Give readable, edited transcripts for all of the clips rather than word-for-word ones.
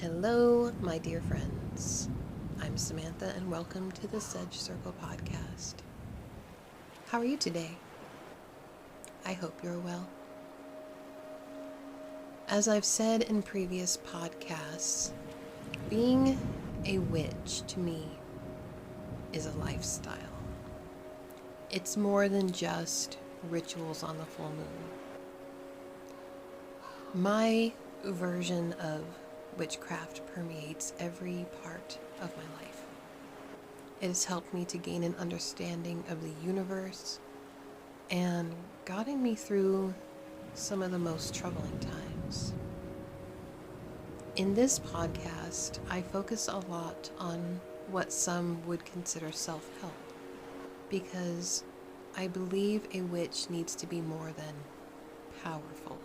Hello, my dear friends. I'm Samantha, and welcome to the Sedge Circle podcast. How are you today? I hope you're well. As I've said in previous podcasts, being a witch to me is a lifestyle. It's more than just rituals on the full moon. My version of witchcraft permeates every part of my life. It has helped me to gain an understanding of the universe and guiding me through some of the most troubling times. In this podcast, I focus a lot on what some would consider self-help because I believe a witch needs to be more than powerful.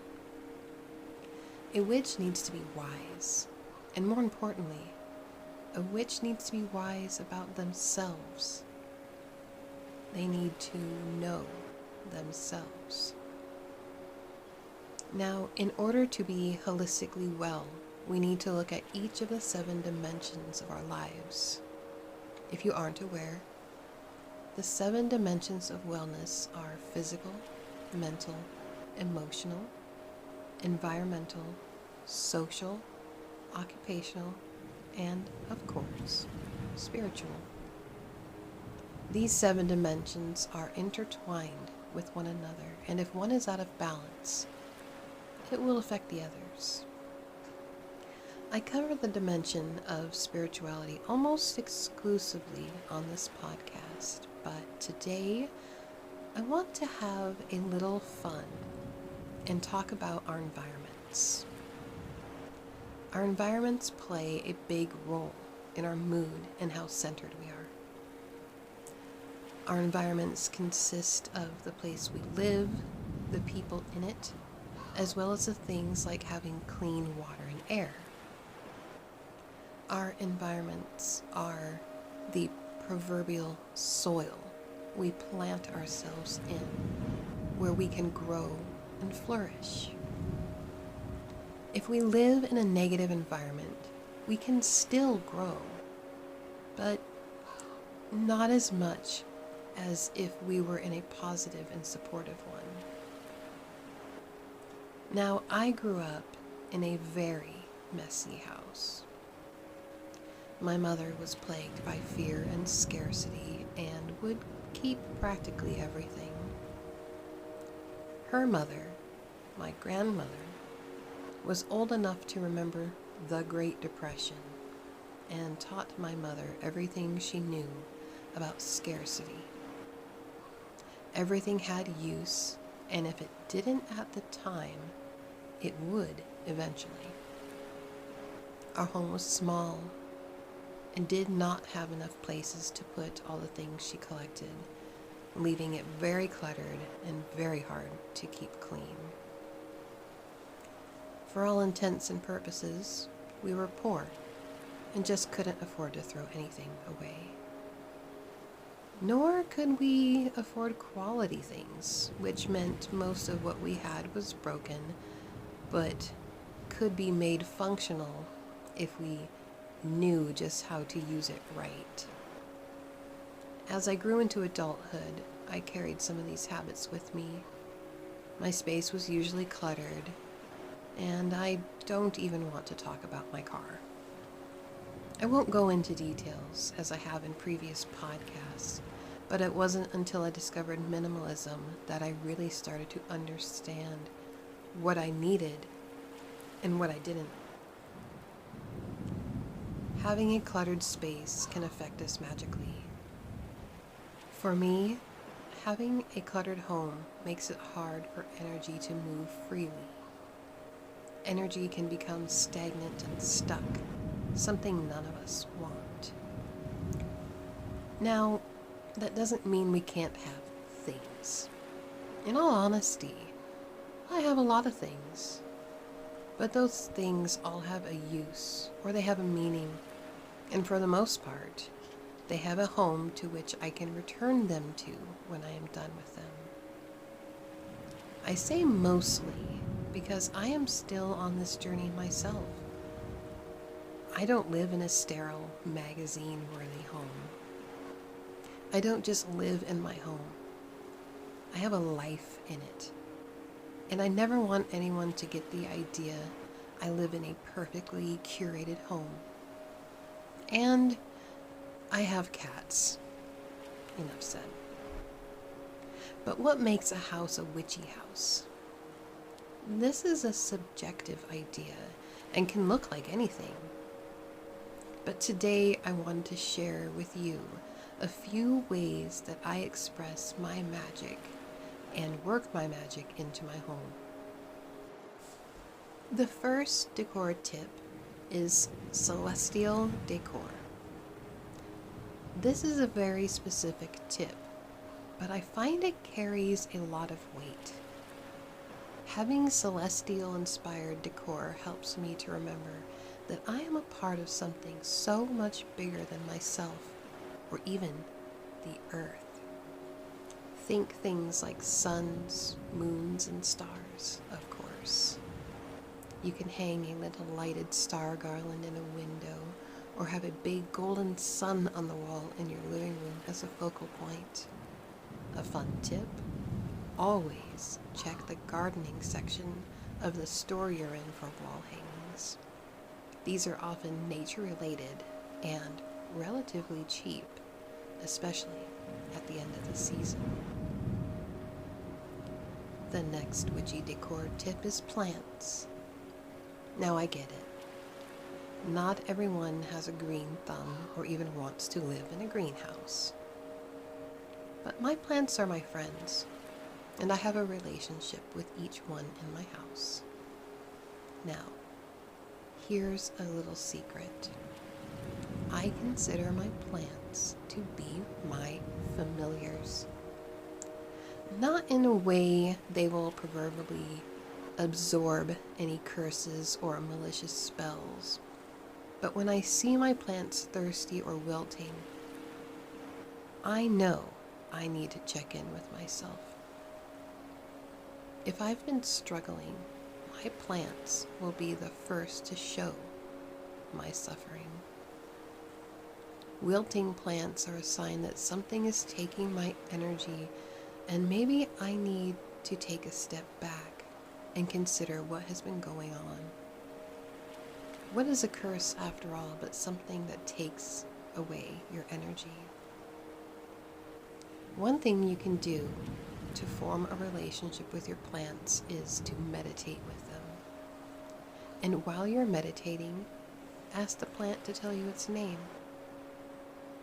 A witch needs to be wise, and more importantly, a witch needs to be wise about themselves. They need to know themselves. Now, in order to be holistically well, we need to look at each of the 7 dimensions of our lives. If you aren't aware, the 7 dimensions of wellness are physical, mental, emotional, environmental, social, occupational, and, of course, spiritual. These 7 dimensions are intertwined with one another, and if one is out of balance, it will affect the others. I cover the dimension of spirituality almost exclusively on this podcast, but today I want to have a little fun and talk about our environments. Our environments play a big role in our mood and how centered we are. Our environments consist of the place we live, the people in it, as well as the things like having clean water and air. Our environments are the proverbial soil we plant ourselves in, where we can grow and flourish. If we live in a negative environment, we can still grow, but not as much as if we were in a positive and supportive one. Now, I grew up in a very messy house. My mother was plagued by fear and scarcity and would keep practically everything. Her mother, my grandmother, was old enough to remember the Great Depression and taught my mother everything she knew about scarcity. Everything had use, and if it didn't at the time, it would eventually. Our home was small and did not have enough places to put all the things she collected, leaving it very cluttered and very hard to keep clean. For all intents and purposes, we were poor and just couldn't afford to throw anything away. Nor could we afford quality things, which meant most of what we had was broken, but could be made functional if we knew just how to use it right. As I grew into adulthood, I carried some of these habits with me. My space was usually cluttered, and I don't even want to talk about my car. I won't go into details as I have in previous podcasts, but it wasn't until I discovered minimalism that I really started to understand what I needed and what I didn't. Having a cluttered space can affect us magically. For me, having a cluttered home makes it hard for energy to move freely. Energy can become stagnant and stuck, something none of us want. Now, that doesn't mean we can't have things. In all honesty, I have a lot of things, but those things all have a use, or they have a meaning, and for the most part, they have a home to which I can return them to when I am done with them. I say mostly because I am still on this journey myself. I don't live in a sterile, magazine-worthy home. I don't just live in my home. I have a life in it. And I never want anyone to get the idea I live in a perfectly curated home. And I have cats. Enough said. But what makes a house a witchy house? This is a subjective idea and can look like anything. But today I wanted to share with you a few ways that I express my magic and work my magic into my home. The first decor tip is celestial decor. This is a very specific tip, but I find it carries a lot of weight. Having celestial inspired decor helps me to remember that I am a part of something so much bigger than myself or even the earth. Think things like suns, moons, and stars, of course. You can hang a little lighted star garland in a window or have a big golden sun on the wall in your living room as a focal point. A fun tip: always check the gardening section of the store you're in for wall hangings. These are often nature-related and relatively cheap, especially at the end of the season. The next witchy decor tip is plants. Now I get it. Not everyone has a green thumb or even wants to live in a greenhouse. But my plants are my friends, and I have a relationship with each one in my house. Now, here's a little secret. I consider my plants to be my familiars. Not in a way they will proverbially absorb any curses or malicious spells, but when I see my plants thirsty or wilting, I know I need to check in with myself. If I've been struggling, my plants will be the first to show my suffering. Wilting plants are a sign that something is taking my energy, and maybe I need to take a step back and consider what has been going on. What is a curse, after all, but something that takes away your energy? One thing you can do to form a relationship with your plants is to meditate with them. And while you're meditating, ask the plant to tell you its name.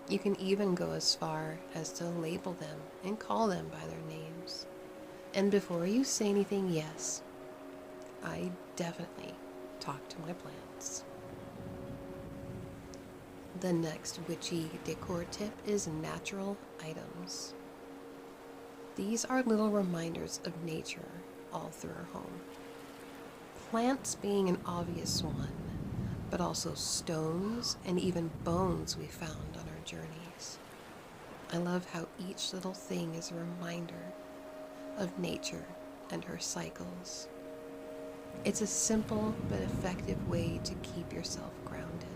You can even go as far as to label them and call them by their names. And before you say anything, yes, I definitely talk to my plants. The next witchy decor tip is natural items. These are little reminders of nature all through our home. Plants being an obvious one, but also stones and even bones we found on our journeys. I love how each little thing is a reminder of nature and her cycles. It's a simple but effective way to keep yourself grounded.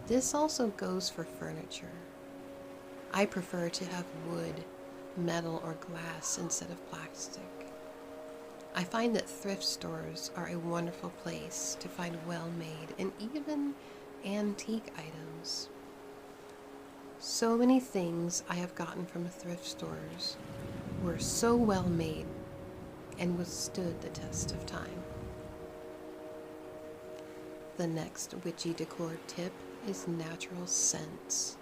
This also goes for furniture. I prefer to have wood, metal, or glass instead of plastic. I find that thrift stores are a wonderful place to find well-made and even antique items. So many things I have gotten from thrift stores were so well made and withstood the test of time. The next witchy decor tip is natural scents.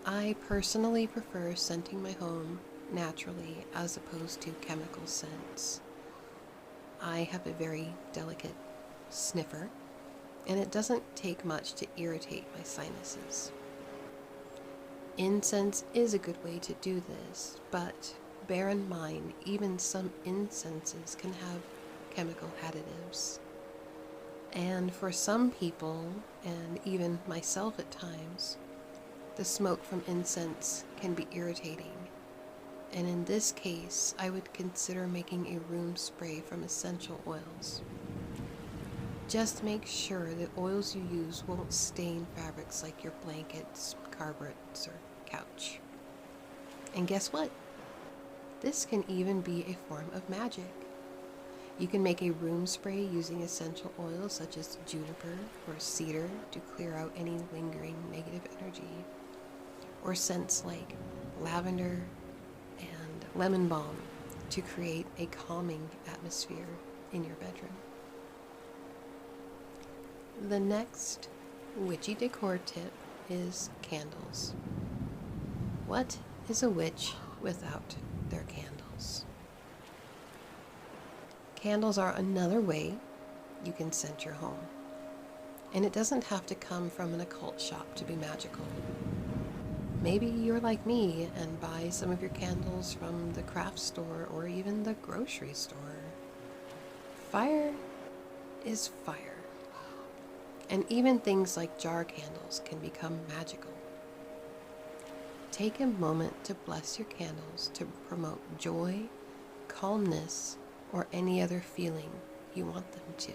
I personally prefer scenting my home naturally as opposed to chemical scents. I have a very delicate sniffer, and it doesn't take much to irritate my sinuses. Incense is a good way to do this, but bear in mind even some incenses can have chemical additives. And for some people, and even myself at times, the smoke from incense can be irritating. And in this case, I would consider making a room spray from essential oils. Just make sure the oils you use won't stain fabrics like your blankets, carpets, or couch. And guess what? This can even be a form of magic. You can make a room spray using essential oils such as juniper or cedar to clear out any lingering negative energy, or scents like lavender and lemon balm to create a calming atmosphere in your bedroom. The next witchy decor tip is candles. What is a witch without their candles? Candles are another way you can scent your home. And it doesn't have to come from an occult shop to be magical. Maybe you're like me and buy some of your candles from the craft store or even the grocery store. Fire is fire. And even things like jar candles can become magical. Take a moment to bless your candles to promote joy, calmness, or any other feeling you want them to.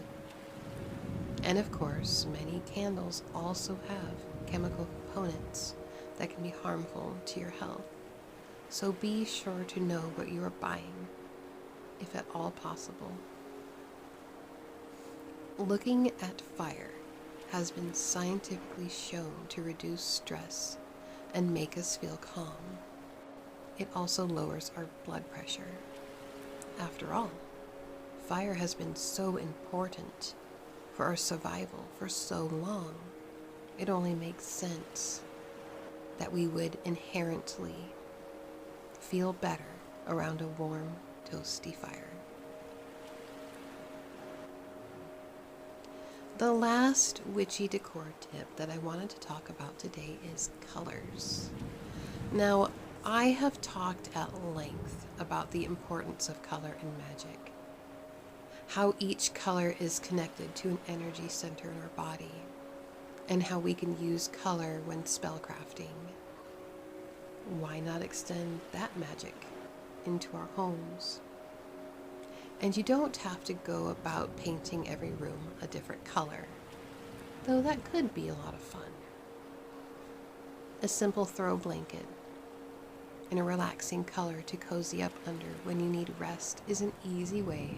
And of course, many candles also have chemical components that can be harmful to your health. So be sure to know what you are buying, if at all possible. Looking at fire has been scientifically shown to reduce stress and make us feel calm. It also lowers our blood pressure. After all, fire has been so important for our survival for so long. It only makes sense that we would inherently feel better around a warm, toasty fire. The last witchy decor tip that I wanted to talk about today is colors. Now, I have talked at length about the importance of color in magic, how each color is connected to an energy center in our body, and how we can use color when spellcrafting. Why not extend that magic into our homes? And you don't have to go about painting every room a different color, though that could be a lot of fun. A simple throw blanket and a relaxing color to cozy up under when you need rest is an easy way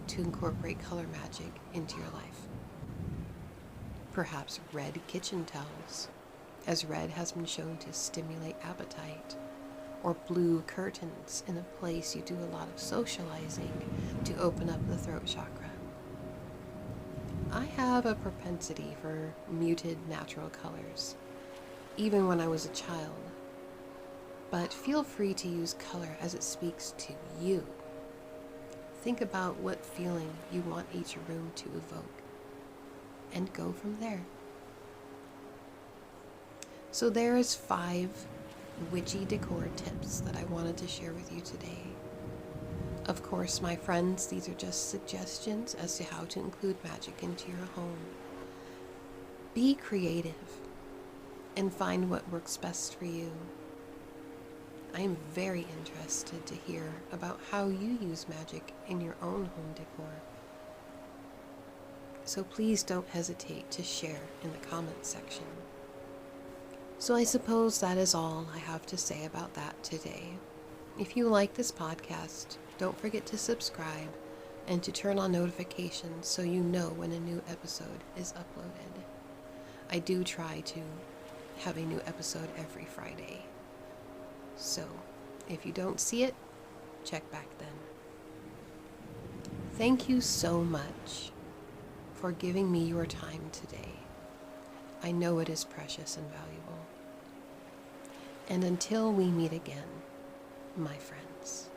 to incorporate color magic into your life. Perhaps red kitchen towels, as red has been shown to stimulate appetite, or blue curtains in a place you do a lot of socializing to open up the throat chakra. I have a propensity for muted natural colors, even when I was a child. But feel free to use color as it speaks to you. Think about what feeling you want each room to evoke, and go from there. So there is 5 witchy decor tips that I wanted to share with you today. Of course, my friends, these are just suggestions as to how to include magic into your home. Be creative and find what works best for you. I am very interested to hear about how you use magic in your own home decor. So please don't hesitate to share in the comments section. So I suppose that is all I have to say about that today. If you like this podcast, don't forget to subscribe and to turn on notifications so you know when a new episode is uploaded. I do try to have a new episode every Friday. So if you don't see it, check back then. Thank you so much for giving me your time today. I know it is precious and valuable. And until we meet again, my friends.